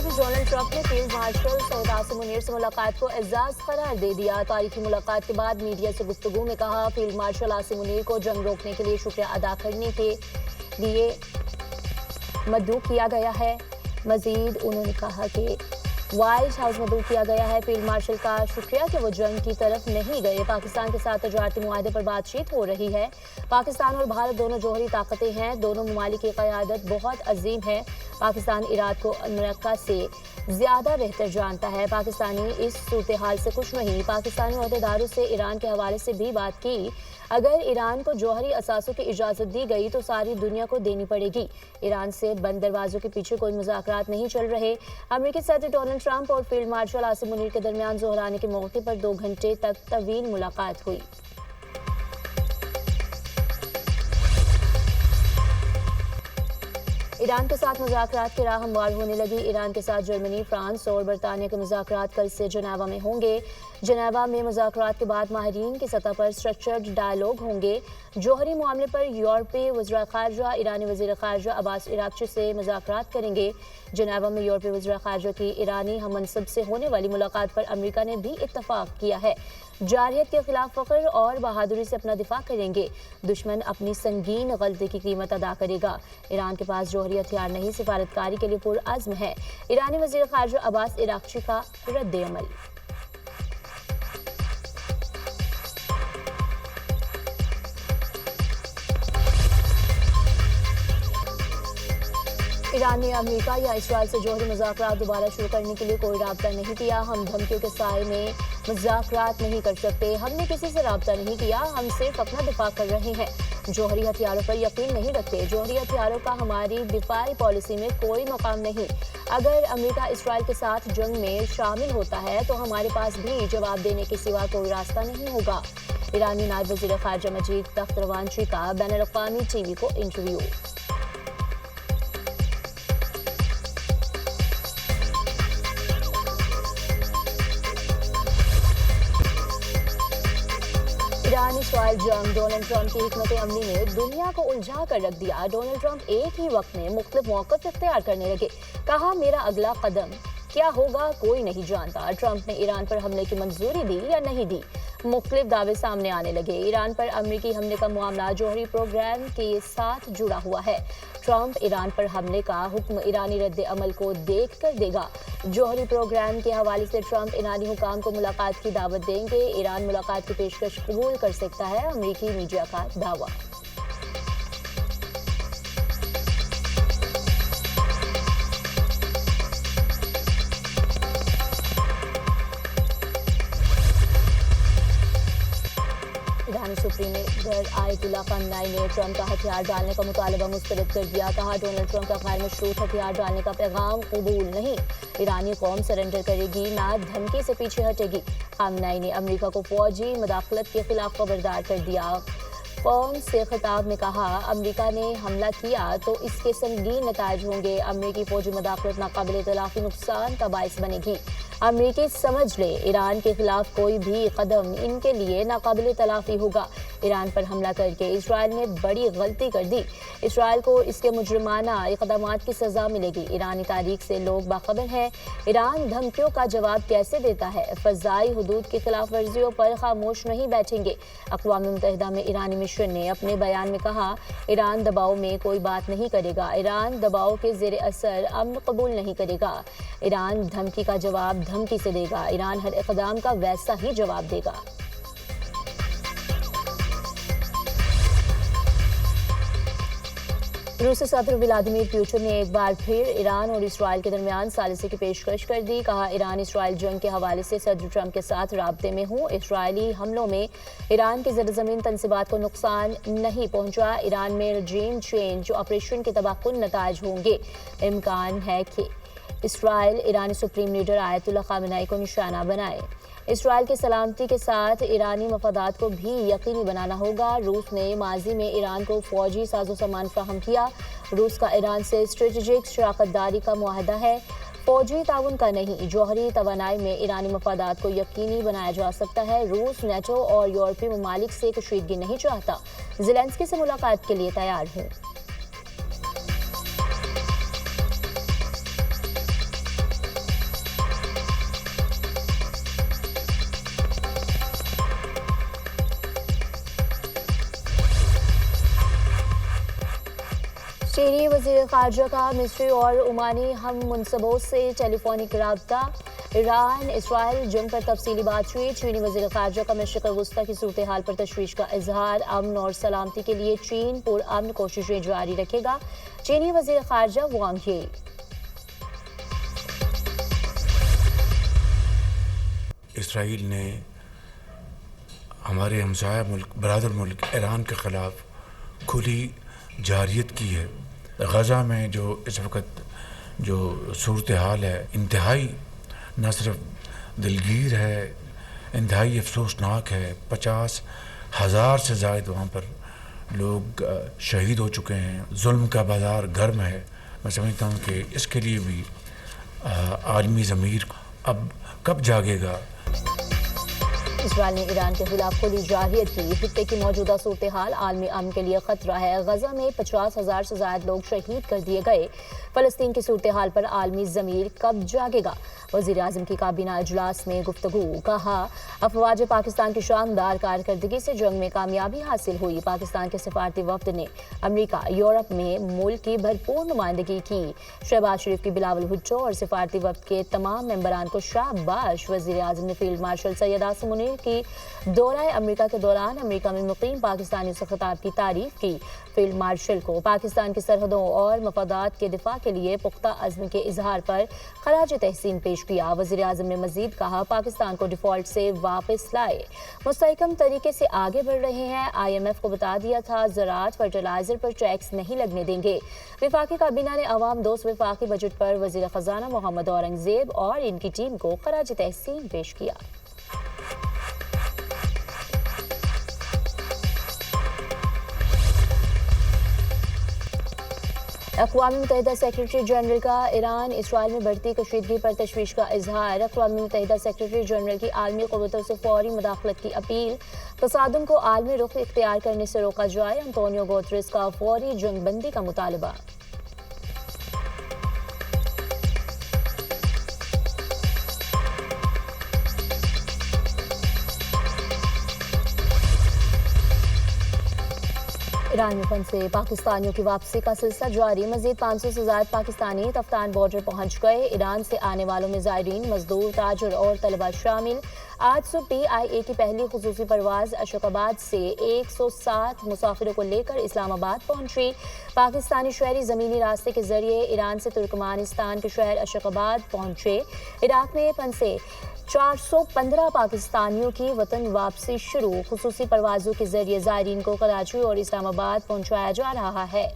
صدر Donald Trump نے field marshal سعید عاصم منیر سے ملاقات کو اعزاز قرار دے دیا۔ تاریخی ملاقات کے بعد میڈیا سے گفتگو میں کہا، فیلڈ مارشل عاصم منیر کو جنگ روکنے کے لیے شکریہ ادا کرنے کے لیے مدعو کیا گیا ہے۔ مزید انہوں نے کہا کہ وائٹ ہاؤس مدعو کیا گیا ہے فیلڈ مارشل کا شکریہ کہ وہ جنگ کی طرف نہیں گئے۔ پاکستان کے ساتھ تجارتی معاہدے پر بات چیت ہو رہی ہے۔ پاکستان اور بھارت دونوں جوہری طاقتیں ہیں، دونوں ممالک کی قیادت بہت عظیم ہے۔ پاکستان عراق کو امریکہ سے زیادہ بہتر جانتا ہے۔ پاکستانی اس صورتحال سے خوش نہیں۔ پاکستانی عہدیداروں سے ایران کے حوالے سے بھی بات کی۔ اگر ایران کو جوہری اثاثوں کی اجازت دی گئی تو ساری دنیا کو دینی پڑے گی۔ ایران سے بند دروازوں کے پیچھے کوئی مذاکرات نہیں چل رہے۔ امریکی صدر ڈونلڈ ٹرمپ اور فیلڈ مارشل عاصم منیر کے درمیان ظہرانے کے موقع پر 2 گھنٹے تک طویل ملاقات ہوئی۔ ایران کے ساتھ مذاکرات کی راہ ہموار ہونے لگی۔ ایران کے ساتھ جرمنی، فرانس اور برطانیہ کے مذاکرات کل سے جنیوا میں ہوں گے۔ جنیوا میں مذاکرات کے بعد ماہرین کی سطح پر اسٹرکچرڈ ڈائیلاگ ہوں گے۔ جوہری معاملے پر یورپی وزراء خارجہ ایرانی وزیر خارجہ عباس عراقچی سے مذاکرات کریں گے۔ جنیوا میں یورپی وزراء خارجہ کی ایرانی ہم منصب سے ہونے والی ملاقات پر امریکہ نے بھی اتفاق کیا ہے۔ جارحیت کے خلاف فخر اور بہادری سے اپنا دفاع کریں گے۔ دشمن اپنی سنگین غلطی کی قیمت ادا کرے گا۔ ایران کے پاس جوہری ہتھیار نہیں، سفارتکاری کے لیے پرعزم ہے۔ ایرانی وزیر خارجہ عباس عراقچی کا رد عمل۔ ایران نے امریکہ یا اسرائیل سے جوہری مذاکرات دوبارہ شروع کرنے کے لیے کوئی رابطہ نہیں کیا۔ ہم دھمکیوں کے سائے میں مذاکرات نہیں کر سکتے۔ ہم نے کسی سے رابطہ نہیں کیا، ہم صرف اپنا دفاع کر رہے ہیں۔ جوہری ہتھیاروں پر یقین نہیں رکھتے۔ جوہری ہتھیاروں کا ہماری دفاعی پالیسی میں کوئی مقام نہیں۔ اگر امریکہ اسرائیل کے ساتھ جنگ میں شامل ہوتا ہے تو ہمارے پاس بھی جواب دینے کے سوا کوئی راستہ نہیں ہوگا۔ ایرانی نائب وزیر خارجہ مجید تختروانچی کا بین الاقوامی ٹی وی کو انٹرویو۔ ایران اسرائیل جنگ، ڈونلڈ ٹرمپ کی حکمت عملی نے دنیا کو الجھا کر رکھ دیا۔ ڈونلڈ ٹرمپ ایک ہی وقت میں مختلف موقف اختیار کرنے لگے۔ کہا، میرا اگلا قدم کیا ہوگا کوئی نہیں جانتا۔ ٹرمپ نے ایران پر حملے کی منظوری دی یا نہیں دی؟ مختلف دعوے سامنے آنے لگے۔ ایران پر امریکی حملے کا معاملہ جوہری پروگرام کے ساتھ جڑا ہوا ہے۔ ٹرمپ ایران پر حملے کا حکم ایرانی رد عمل کو دیکھ کر دے گا۔ جوہری پروگرام کے حوالے سے ٹرمپ ایرانی حکام کو ملاقات کی دعوت دیں گے۔ ایران ملاقات کی پیشکش قبول کر سکتا ہے، امریکی میڈیا کا دعویٰ۔ ایرانی سپریم لیڈر آیت اللہ خامنائی نے ٹرمپ کا ہتھیار ڈالنے کا مطالبہ مسترد کر دیا۔ کہا، ڈونلڈ ٹرمپ کا غیر مشروط ہتھیار ڈالنے کا پیغام قبول نہیں۔ ایرانی قوم سرنڈر کرے گی، نہ دھمکی سے پیچھے ہٹے گی۔ خامنائی نے امریکہ کو فوجی مداخلت کے خلاف خبردار کر دیا۔ قوم سے خطاب میں کہا، امریکہ نے حملہ کیا تو اس کے سنگین نتائج ہوں گے۔ امریکی فوجی مداخلت ناقابل تلافی نقصان کا باعث بنے گی۔ امریکی سمجھ لے، ایران کے خلاف کوئی بھی قدم ان کے لیے ناقابل تلافی ہوگا۔ ایران پر حملہ کر کے اسرائیل نے بڑی غلطی کر دی۔ اسرائیل کو اس کے مجرمانہ اقدامات کی سزا ملے گی۔ ایرانی تاریخ سے لوگ باخبر ہیں۔ ایران دھمکیوں کا جواب کیسے دیتا ہے؟ فضائی حدود کی خلاف ورزیوں پر خاموش نہیں بیٹھیں گے۔ اقوام متحدہ میں ایرانی مشن نے اپنے بیان میں کہا، ایران دباؤ میں کوئی بات نہیں کرے گا۔ ایران دباؤ کے زیر اثر امن قبول نہیں کرے گا۔ ایران دھمکی کا جواب دھمکی سے دے گا۔ ایران ہر اقدام کا ویسا ہی جواب دے گا۔ روسی صدر ولادیمیر پوٹن نے ایک بار پھر ایران اور اسرائیل کے درمیان ثالثی کی پیشکش کر دی۔ کہا، ایران اسرائیل جنگ کے حوالے سے صدر ٹرمپ کے ساتھ رابطے میں ہوں۔ اسرائیلی حملوں میں ایران کی زیرزمین تنصیبات کو نقصان نہیں پہنچا۔ ایران میں رجیم چینج آپریشن کے تباہ کن نتائج ہوں گے۔ امکان ہے کہ اسرائیل ایرانی سپریم لیڈر آیت اللہ خامنائی کو نشانہ بنائے۔ اسرائیل کی سلامتی کے ساتھ ایرانی مفادات کو بھی یقینی بنانا ہوگا۔ روس نے ماضی میں ایران کو فوجی ساز و سامان فراہم کیا۔ روس کا ایران سے اسٹریٹجک شراکت داری کا معاہدہ ہے، فوجی تعاون کا نہیں۔ جوہری توانائی میں ایرانی مفادات کو یقینی بنایا جا سکتا ہے۔ روس نیٹو اور یورپی ممالک سے کشیدگی نہیں چاہتا۔ زیلنسکی سے ملاقات کے لیے تیار ہوں۔ چینی وزیر خارجہ کا مصری اور عمانی ہم منصبوں سے ٹیلی فونک رابطہ، ایران اسرائیل جنگ پر تفصیلی بات چیت۔ چینی وزیر خارجہ کا مشرق وسطی کی صورتحال پر تشویش کا اظہار، امن اور سلامتی کے لیے چین پرامن کوششیں جاری رکھے گا۔ چینی وزیر خارجہ وانگ یی۔ اسرائیل نے ہمارے ہمسایہ ملک برادر ملک ایران کے خلاف کھلی جارحیت کی ہے۔ غزہ میں جو اس وقت جو صورتحال ہے انتہائی نہ صرف دلگیر ہے، انتہائی افسوسناک ہے۔ 50,000 سے زائد وہاں پر لوگ شہید ہو چکے ہیں۔ ظلم کا بازار گرم ہے۔ میں سمجھتا ہوں کہ اس کے لیے بھی عالمی ضمیر اب کب جاگے گا۔ اسرائیل نے ایران کے خلاف کھلی جارحیت کی، خطے کی موجودہ صورتحال عالمی امن کے لیے خطرہ ہے۔ غزہ میں 50,000 سے زائد لوگ شہید کر دیے گئے۔ فلسطین کی صورتحال پر عالمی ضمیر کب جاگے گا؟ وزیر اعظم کی کابینہ اجلاس میں گفتگو، کہا افواج پاکستان کی شاندار کارکردگی سے جنگ میں کامیابی حاصل ہوئی۔ پاکستان کے سفارتی وفد نے امریکہ یورپ میں ملک کی بھرپور نمائندگی کی۔ شہباز شریف کی بلاول بھٹو اور سفارتی وفد کے تمام ممبران کو شاباش۔ وزیر اعظم نے فیلڈ مارشل سید عاصم منیر کی دورہ امریکہ کے دوران امریکہ میں مقیم پاکستانیوں سے خطاب کی تعریف کی۔ فیلڈ مارشل کو پاکستان کی سرحدوں اور مفادات کے دفاع کے لیے پختہ عزم کے اظہار پر خراج تحسین پیش کیا۔ وزیر اعظم نے مزید کہا پاکستان کو ڈیفالٹ سے واپس لائے مستحکم طریقے سے آگے بڑھ رہے ہیں۔ IMF کو بتا دیا تھا زراعت فرٹیلائزر پر ٹیکس نہیں لگنے دیں گے۔ وفاقی کابینہ نے عوام دوست وفاقی بجٹ پر وزیر خزانہ محمد اورنگزیب اور ان کی ٹیم کو خراج تحسین پیش کیا۔ اقوام متحدہ سیکرٹری جنرل کا ایران اسرائیل میں بڑھتی کشیدگی پر تشویش کا اظہار۔ اقوام متحدہ سیکرٹری جنرل کی عالمی قوتوں سے فوری مداخلت کی اپیل۔ تصادم کو عالمی رخ اختیار کرنے سے روکا جائے، انطونیو گوتریس کا فوری جنگ بندی کا مطالبہ۔ ایران میں پھنسے پاکستانیوں کی واپسی کا سلسلہ جاری۔ مزید 500 سے زائد پاکستانی تفتان بارڈر پہنچ گئے۔ ایران سے آنے والوں میں زائرین، مزدور، تاجر اور طلبہ شامل۔ آج صبح PIA کی پہلی خصوصی پرواز اشوک آباد سے 107 مسافروں کو لے کر اسلام آباد پہنچی۔ پاکستانی شہری زمینی راستے کے ذریعے ایران سے ترکمانستان کے شہر اشوک آباد پہنچے۔ عراق میں پھنسے 415 پاکستانیوں کی وطن واپسی شروع۔ خصوصی پروازوں کے ذریعے زائرین کو کراچی اور اسلام آباد پہنچایا جا رہا ہے۔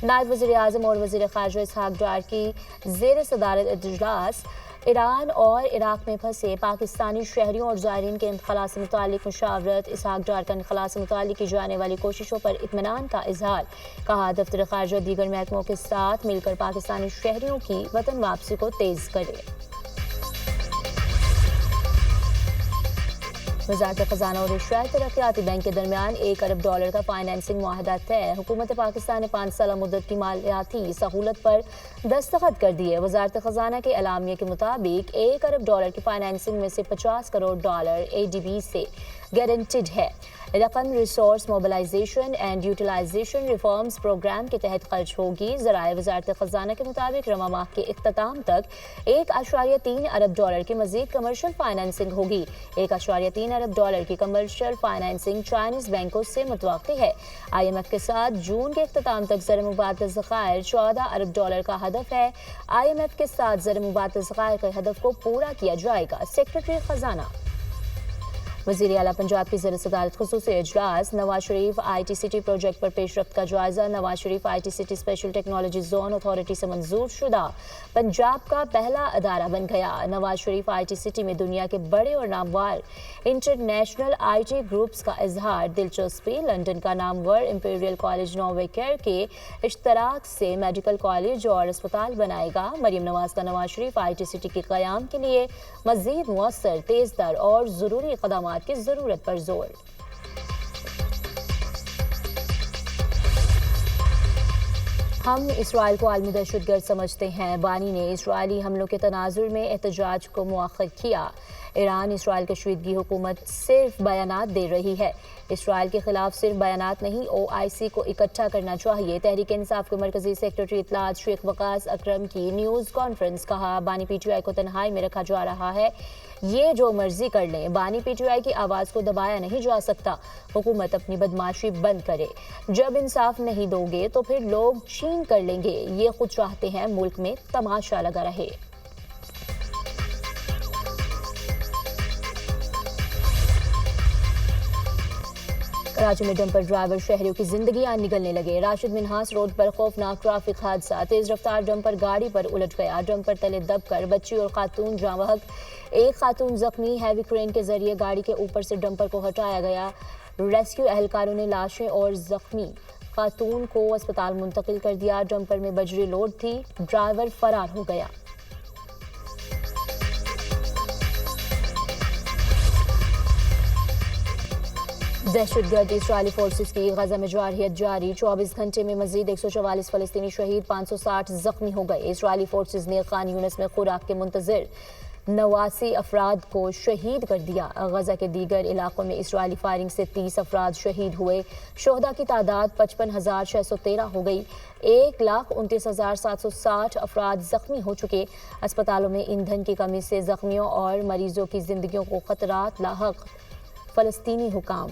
نائب وزیر اعظم اور وزیر خارجہ اسحاق ڈار کی زیر صدارت اجلاس ایران اور عراق میں پھنسے پاکستانی شہریوں اور زائرین کے انخلاء سے متعلق مشاورت۔ اسحاق ڈار کا انخلاء سے متعلق کی جانے والی کوششوں پر اطمینان کا اظہار۔ کہا دفتر خارجہ دیگر محکموں کے ساتھ مل کر پاکستانی شہریوں کی وطن واپسی کو تیز کرے۔ وزارت خزانہ اور ایشیائی ترقیاتی بینک کے درمیان $1 ارب کا فائنانسنگ معاہدہ طے۔ حکومت پاکستان نے 5 سالہ مدت کی مالیاتی سہولت پر دستخط کر دیے۔ وزارت خزانہ کے اعلامیے کے مطابق $1 ارب کی فائنانسنگ میں سے $50 کروڑ ADB سے گارنٹیڈ ہے۔ رقم resource mobilization and utilization reforms program کے تحت خرچ ہوگی۔ ذرائع وزارت خزانہ کے مطابق رواں ماہ کے اختتام تک $1.3 ارب کی مزید کمرشل فائنانسنگ ہوگی۔ $1.3 ارب کی کمرشل فائنانسنگ چائنیز بینکوں سے متوقع ہے۔ IMF کے ساتھ جون کے اختتام تک زر مبادلہ ذخائر $14 ارب کا ہدف ہے۔ IMF کے ساتھ زر مبادلہ ذخائر کے ہدف کو پورا کیا جائے گا۔ سیکرٹری خزانہ وزیر اعلیٰ پنجاب کی زیر صدارت خصوصی اجلاس۔ Nawaz Sharif IT city project پر پیش رفت کا جائزہ۔ Nawaz Sharif IT city special technology zone authority سے منظور شدہ پنجاب کا پہلا ادارہ بن گیا۔ نواز شریف IT سٹی میں دنیا کے بڑے اور نامور انٹرنیشنل IT گروپس کا اظہار دلچسپی۔ لندن کا نامور امپیریل کالج نووے کیئر کے اشتراک سے میڈیکل کالج اور اسپتال بنائے گا۔ مریم نواز کا نواز شریف IT سٹی کے قیام کے لیے مزید مؤثر، تیز تر اور ضروری اقدامات کی ضرورت پر زور۔ ہم اسرائیل کو عالمی دہشت گرد سمجھتے ہیں۔ بانی نے اسرائیلی حملوں کے تناظر میں احتجاج کو مؤخر کیا۔ ایران اسرائیل کشیدگی حکومت صرف بیانات دے رہی ہے. اسرائیل کے خلاف صرف بیانات نہیں OIC کو اکٹھا کرنا چاہیے. تحریک انصاف کے مرکزی سیکرٹری اطلاعات شیخ وقاص اکرم کی نیوز کانفرنس. کہا بانی PTI کو تنہائی میں رکھا جا رہا ہے. یہ جو مرضی کر لیں, بانی PTI کی آواز کو دبایا نہیں جا سکتا. حکومت اپنی بدماشی بند کرے. جب انصاف نہیں دو گے تو پھر لوگ چین کر لیں گے. یہ خود چاہتے ہیں ملک میں تماشا لگا رہے. کراچی میں ڈمپر ڈرائیور شہریوں کی زندگیاں نگلنے لگے. راشد منہاس روڈ پر خوفناک ٹریفک حادثہ. تیز رفتار ڈمپر گاڑی پر الٹ گیا. ڈمپر تلے دب کر بچی اور خاتون جاں بحق. ایک خاتون زخمی. ہیوی کرین کے ذریعے گاڑی کے اوپر سے ڈمپر کو ہٹایا گیا. ریسکیو اہلکاروں نے لاشیں اور زخمی خاتون کو اسپتال منتقل کر دیا. ڈمپر میں بجری لوڈ تھی. ڈرائیور فرار ہو گیا. دہشت گرد اسرائیلی فورسز کی غزہ میں جارحیت جاری. 24 گھنٹے میں مزید 144 فلسطینی شہید, 560 زخمی ہو گئے. اسرائیلی فورسز نے خان یونس میں خوراک کے منتظر 89 افراد کو شہید کر دیا. غزہ کے دیگر علاقوں میں اسرائیلی فائرنگ سے 30 افراد شہید ہوئے. شہداء کی تعداد 55,613 ہو گئی. 1,29,760 افراد زخمی ہو چکے. اسپتالوں میں ایندھن کی کمی سے زخمیوں اور مریضوں کی زندگیوں کو خطرات لاحق. فلسطینی حکام